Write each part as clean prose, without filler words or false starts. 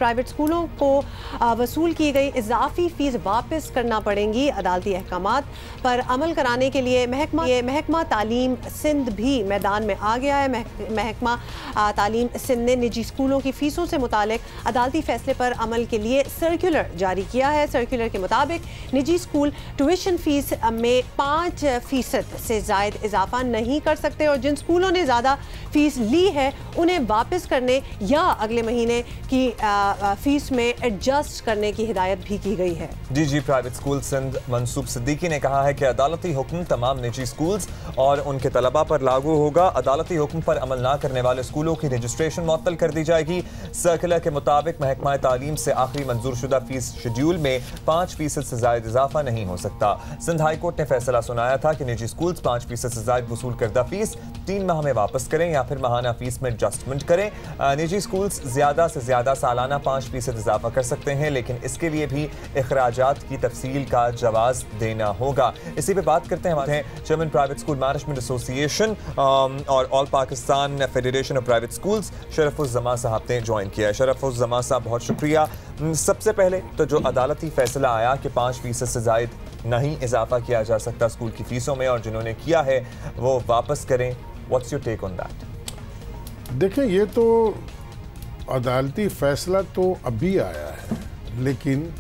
Private स्कूलों को वसूल की गई इजाफी फीस वापस करना पड़ेंगी। अदालती अहकामात पर अमल कराने के लिए महकमा तालीम सिंध भी मैदान में आ गया है। महकमा तालीम सिंध ने निजी स्कूलों की फीसों से मुतालिक अदालती फैसले पर अमल के लिए सर्कुलर जारी किया है। सर्कुलर के मुताबिक निजी स्कूल ट्यूशन फीस में 5% से जायद इजाफा नहीं कर सकते और जिन स्कूलों ने ज़्यादा फीस ली है उन्हें वापस करने या अगले महीने की फीस में एडजस्ट करने की हिदायत भी की गई है। DG private school Sindh Mansoob Siddiqui ने कहा है कि अदालती हुक्म तमाम निजी स्कूल्स और उनके तलबा पर लागू होगा। अदालती हुक्म पर अमल ना करने वाले स्कूलों की रजिस्ट्रेशन मुअत्तल कर दी जाएगी। सर्कुलर के मुताबिक महकमा तालीम से आखिरी मंजूर शुदा फीस शेड्यूल में 5% से ज्यादा इजाफा नहीं हो सकता। सिंध हाई कोर्ट ने फैसला सुनाया था कि निजी स्कूल्स 5% से ज्यादा वसूल करदा फीस 3 माह में वापस करें या फिर माहाना फीस में एडजस्टमेंट करें। निजी स्कूल्स ज्यादा से ज्यादा सालाना 5% इजाफा कर सकते हैं, लेकिन इसके लिए भी अखराजात की तफसील का जवाज देना होगा। इसी पे बात करते हैं हमारे chairman private school management association और all Pakistan federation of private schools Sharafuzzama साहब ने ज्वाइन किया है। शरफुज़्ज़मा साहब बहुत शुक्रिया। सबसे पहले तो जो अदालती फैसला आया कि 5% से जायद नहीं इजाफा किया जा सकता स्कूल की फीसों में और जिन्होंने किया है वो वापस करें, what's your take on that? देखें, ये तो अदालती फैसला तो अभी आया है, लेकिन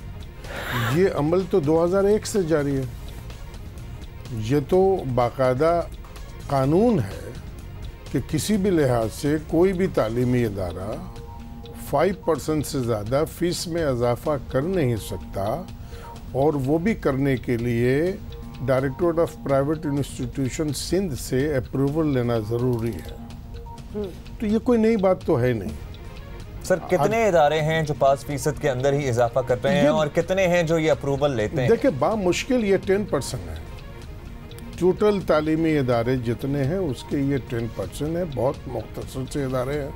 ये अमल तो 2001 से जारी है। ये तो बाकायदा कानून है कि किसी भी लिहाज से कोई भी तालीमी इदारा 5% से ज़्यादा फीस में इजाफा कर नहीं सकता और वो भी करने के लिए directorate of private institution Sindh से अप्रूवल लेना ज़रूरी है। तो ये कोई नई बात तो है नहीं। सर, कितने इदारे हैं जो 5% के अंदर ही इजाफा करते हैं और कितने हैं जो ये अप्रूवल लेते हैं? देखिए, बामुश्किल ये 10% है। टोटल तालीमी इदारे जितने हैं उसके ये 10% है। बहुत मुख्तसर से इदारे हैं,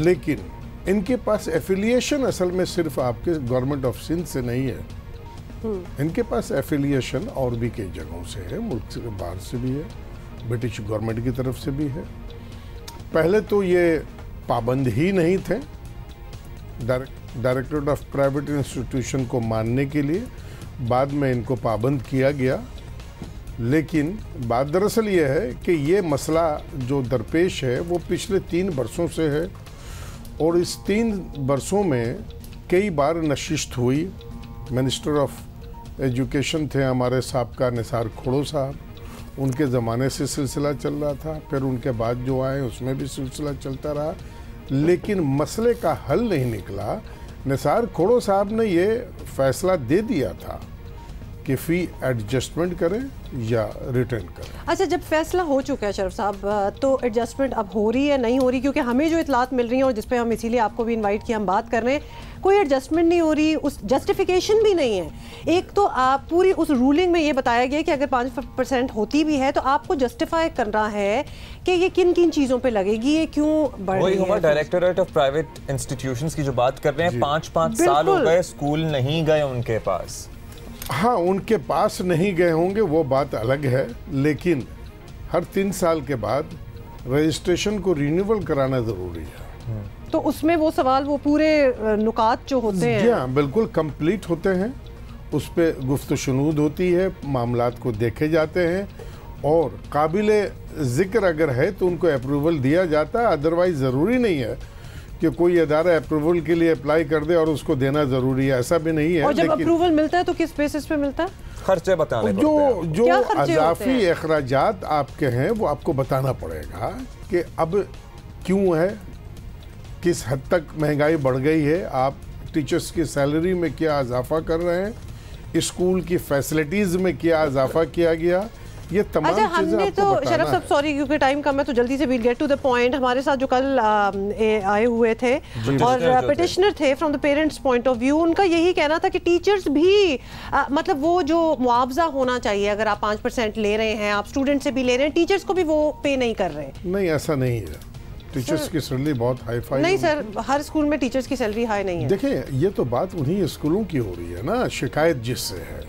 लेकिन इनके पास एफिलिएशन असल में सिर्फ आपके गवर्नमेंट ऑफ सिंध से नहीं है। इनके पास एफिलिएशन और भी कई जगहों से है, मुल्क से बाहर से भी है, ब्रिटिश गवर्नमेंट की तरफ से भी है। पहले तो ये पाबंद ही नहीं थे डायरेक्टरेट ऑफ प्राइवेट इंस्टीट्यूशन को मानने के लिए, बाद में इनको पाबंद किया गया। लेकिन बात दरअसल ये है कि ये मसला जो दरपेश है वो पिछले 3 बरसों से है और इस 3 बरसों में कई बार नशिस्त हुई। मिनिस्टर ऑफ एजुकेशन थे हमारे साबका निसार खोड़ो साहब, उनके ज़माने से सिलसिला चल रहा था, फिर उनके बाद जो आए उसमें भी सिलसिला चलता रहा, लेकिन मसले का हल नहीं निकला। निसार खोड़ो साहब ने ये फैसला दे दिया था कि फ़ी एडजस्टमेंट करें या रिटर्न करें। अच्छा, जब फैसला हो चुका है शरफ साहब, तो एडजस्टमेंट अब हो रही है नहीं हो रही? क्योंकि हमें जो इतलात मिल रही हैं और जिस पे हम इसीलिए आपको भी इनवाइट किया, हम बात कर रहे हैं, कोई एडजस्टमेंट नहीं हो रही, उस जस्टिफिकेशन भी नहीं है। एक तो आप पूरी उस रूलिंग में ये बताया गया कि अगर 5% होती भी है तो आपको जस्टिफाई करना है कि ये किन किन चीज़ों पे लगेगी, ये क्यों बढ़ रही है। डायरेक्टरेट ऑफ प्राइवेट इंस्टीट्यूशंस की जो बात कर रहे हैं, 5 साल हो गए स्कूल नहीं गए उनके पास। हाँ, उनके पास नहीं गए होंगे वो बात अलग है, लेकिन हर 3 साल के बाद रजिस्ट्रेशन को रिन्यूअल कराना ज़रूरी है। तो उसमें वो सवाल, वो पूरे नुकात जो होते हैं, हाँ बिल्कुल कंप्लीट होते हैं, उस पर गुफ्त-ओ-शुनूद होती है, मामलात को देखे जाते हैं और काबिले ज़िक्र अगर है तो उनको अप्रूवल दिया जाता है। अदरवाइज़ ज़रूरी नहीं है कि कोई इदारा अप्रूवल के लिए अप्लाई कर दे और उसको देना ज़रूरी है, ऐसा भी नहीं है। और जब अप्रूवल मिलता है तो किस बेसिस पे मिलता है? खर्चे बताने जो अज़ाफ़ी अखराजात आपके हैं वो आपको बताना पड़ेगा कि अब क्यों है, किस हद तक महंगाई बढ़ गई है, आप टीचर्स की सैलरी में क्या इजाफा कर रहे हैं, स्कूल की फैसिलिटीज़ में क्या इजाफा किया गया, ये तमाम चीजें हमने तो शरफ साहब, सॉरी क्योंकि टाइम कम है तो जल्दी से we'll get to the point. हमारे साथ जो कल आए हुए थे और पिटिशनर थे from the parents point of view, उनका यही कहना था कि टीचर्स भी मतलब वो जो मुआवजा होना चाहिए, अगर आप 5% ले रहे हैं, आप स्टूडेंट से भी ले रहे हैं, टीचर्स को भी वो पे नहीं कर रहे। नहीं, ऐसा नहीं है। टीचर्स की सैलरी बहुत हाई फाई नहीं सर, हर स्कूल में टीचर्स की सैलरी हाई नहीं है। देखिए, ये तो बात उन्हीं स्कूलों की हो रही है ना, शिकायत जिससे है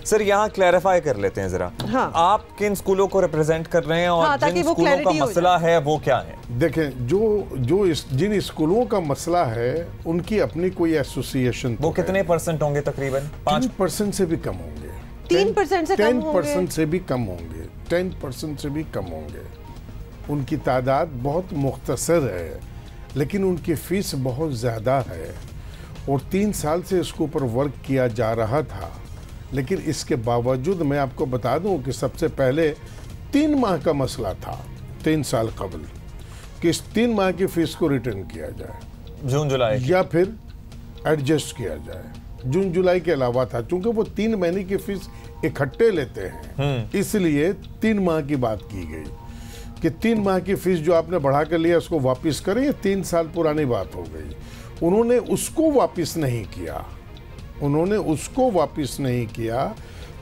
सर यहाँ क्लैरिफाई कर लेते हैं जरा, हाँ। आप किन स्कूलों को रिप्रेजेंट कर रहे हैं और हाँ, जिन स्कूलों का मसला है वो क्या है? देखें, जिन स्कूलों का मसला है उनकी अपनी कोई एसोसिएशन, वो कितने % होंगे? तकरीबन 5% से भी कम होंगे, 3% से कम होंगे, 10% से भी कम होंगे, 10% से भी कम होंगे। उनकी तादाद बहुत मुख्तसर है, लेकिन उनकी फीस बहुत ज़्यादा है और 3 साल से इसके ऊपर वर्क किया जा रहा था। लेकिन इसके बावजूद मैं आपको बता दूं कि सबसे पहले 3 माह का मसला था 3 साल कबल कि इस 3 माह की फीस को रिटर्न किया जाए, जून जुलाई, या फिर एडजस्ट किया जाए। जून जुलाई के अलावा था, क्योंकि वो 3 महीने की फीस इकट्ठे लेते हैं, इसलिए 3 माह की बात की गई कि 3 माह की फीस जो आपने बढ़ा कर लिया उसको वापस करें। ये 3 साल पुरानी बात हो गई। उन्होंने उसको वापस नहीं किया,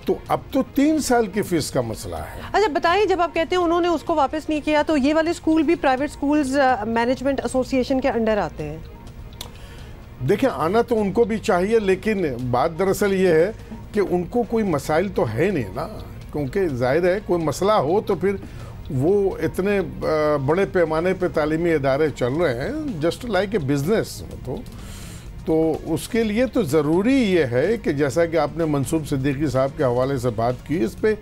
तो अब तो 3 साल की फीस का मसला है। अच्छा बताइए, जब आप कहते हैं उन्होंने उसको वापस नहीं किया, तो ये वाले स्कूल भी प्राइवेट स्कूल्स मैनेजमेंट एसोसिएशन के अंडर आते हैं? देखिए, आना तो उनको भी चाहिए, लेकिन बात दरअसल ये है कि उनको कोई मसाइल तो है नहीं ना, क्योंकि जाहिर है कोई मसला हो तो फिर वो इतने बड़े पैमाने पे तालीमी इदारे चल रहे हैं, जस्ट लाइक ए बिजनेस। तो उसके लिए तो ज़रूरी ये है कि जैसा कि आपने मंसूब सिद्दीकी साहब के हवाले से बात की, इस पे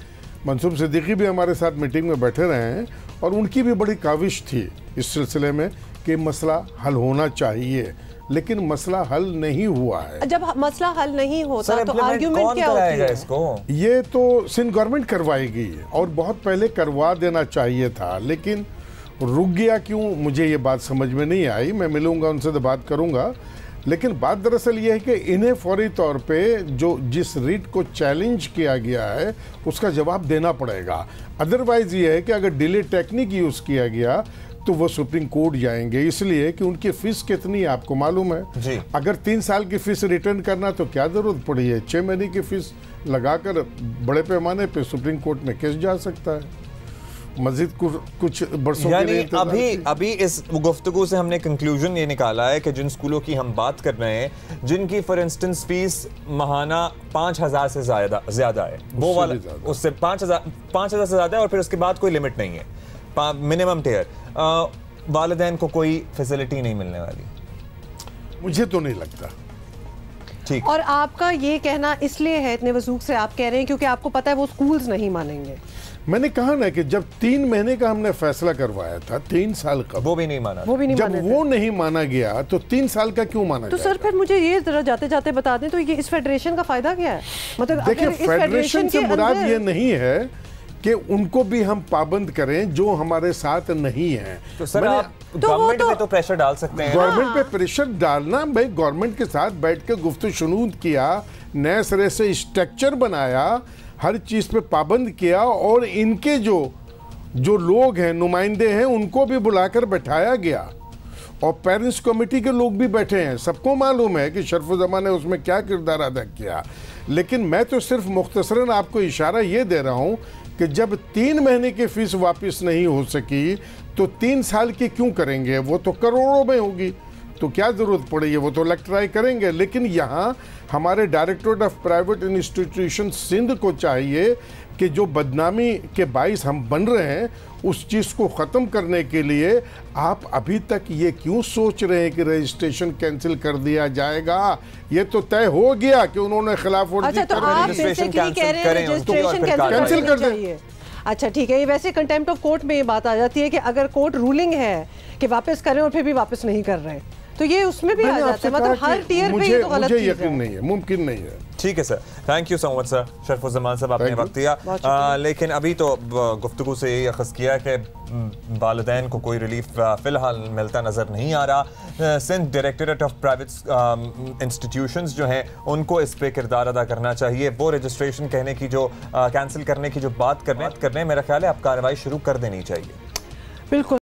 मंसूब सिद्दीकी भी हमारे साथ मीटिंग में बैठे रहे हैं और उनकी भी बड़ी काविश थी इस सिलसिले में कि मसला हल होना चाहिए, लेकिन मसला हल नहीं हुआ है। जब मसला हल नहीं होता तो आर्ग्यूमेंट क्या होती है? इसको ये तो सिंध गवर्नमेंट करवाएगी और बहुत पहले करवा देना चाहिए था, लेकिन रुक गया क्यों, मुझे ये बात समझ में नहीं आई। मैं मिलूंगा उनसे तो बात करूंगा, लेकिन बात दरअसल ये है कि इन्हें फौरी तौर पे जिस रीट को चैलेंज किया गया है उसका जवाब देना पड़ेगा। अदरवाइज ये है कि अगर डिले टेक्निक यूज़ किया गया तो वो सुप्रीम कोर्ट जाएंगे, इसलिए कि उनकी फीस कितनी है आपको मालूम है जी। अगर 3 साल की फीस रिटर्न करना तो क्या जरूरत पड़ी है 6 महीने की फीस लगाकर बड़े पैमाने पे सुप्रीम कोर्ट में केस जा सकता है। मजीद कुछ बरसों के लिए अभी इस गुफ्तगू से हमने कंक्लूजन ये निकाला है कि जिन स्कूलों की हम बात कर रहे हैं, जिनकी फॉर इंस्टेंस फीस माहाना 5,000 से ज्यादा है, वो वाला उससे 5,000 से ज्यादा है और फिर उसके बाद कोई लिमिट नहीं है, मिनिमम टियर, वालिदैन को कोई फैसिलिटी नहीं मिलने वाली, मुझे तो नहीं लगता। ठीक। और आपका ये कहना इसलिए है, इतने वसूख से आप कह रहे हैं क्योंकि आपको पता है वो स्कूल्स नहीं मानेंगे। मैंने कहा ना कि जब 3 महीने का हमने फैसला करवाया था 3 साल का, वो भी नहीं माना, जब वो नहीं माना गया तो 3 साल का क्यों माना तो सर फिर मुझे ये जरा जाते जाते बता दें, तो ये इस फेडरेशन का फायदा क्या है? मतलब देखिए, फेडरेशन से मुराद ये नहीं है कि उनको भी हम पाबंद करें जो हमारे साथ नहीं है। तो सर आप गवर्नमेंट पे तो प्रेशर डाल सकते हैं। गवर्नमेंट पे प्रेशर डालना, भाई गवर्नमेंट के साथ बैठ के गुफ्तगू किया, नए सिरे से स्ट्रक्चर बनाया, हर चीज पे पाबंद किया और इनके जो लोग हैं, नुमाइंदे हैं, उनको भी बुलाकर बैठाया गया और पेरेंट्स कमेटी के लोग भी बैठे हैं। सबको मालूम है कि शरफुज़्ज़मान ने उसमें क्या किरदार अदा किया। लेकिन मैं तो सिर्फ मुख्तसरन आपको इशारा ये दे रहा हूं कि जब 3 महीने की फीस वापस नहीं हो सकी तो 3 साल की क्यों करेंगे? वो तो करोड़ों में होगी, तो क्या जरूरत पड़ी है, वो तो अलग ट्राई करेंगे। लेकिन यहाँ हमारे directorate of private institution Sindh को चाहिए कि जो बदनामी के बाइस हम बन रहे हैं उस चीज़ को ख़त्म करने के लिए आप अभी तक ये क्यों सोच रहे हैं कि रजिस्ट्रेशन कैंसिल कर दिया जाएगा? ये तो तय हो गया कि उन्होंने खिलाफ वर्जी कैंसिल कर दें। अच्छा ठीक है, ये वैसे कंटेम्प्ट ऑफ कोर्ट में ये बात आ जाती है कि अगर कोर्ट रूलिंग है कि वापस करें और फिर भी वापस नहीं कर रहे, तो ये उसमें भी आ जाता है। मतलब हर टियर पे ये तो गलत चीज़ है। यकीन नहीं है, मुमकिन नहीं है। ठीक है sir, thank you so much sir Sharafuzzaman साहब, आपने वक्त दिया। लेकिन अभी तो गुफ्तगू से यही अखज़ किया कि वालिदैन को कोई रिलीफ फ़िलहाल मिलता नज़र नहीं आ रहा। Sindh directorate of private institutions जो हैं उनको इस पे किरदार अदा करना चाहिए। वो रजिस्ट्रेशन कहने की जो कैंसिल करने की जो बात कर रहे हैं, मेरा ख्याल है अब कार्रवाई शुरू कर देनी चाहिए। बिल्कुल।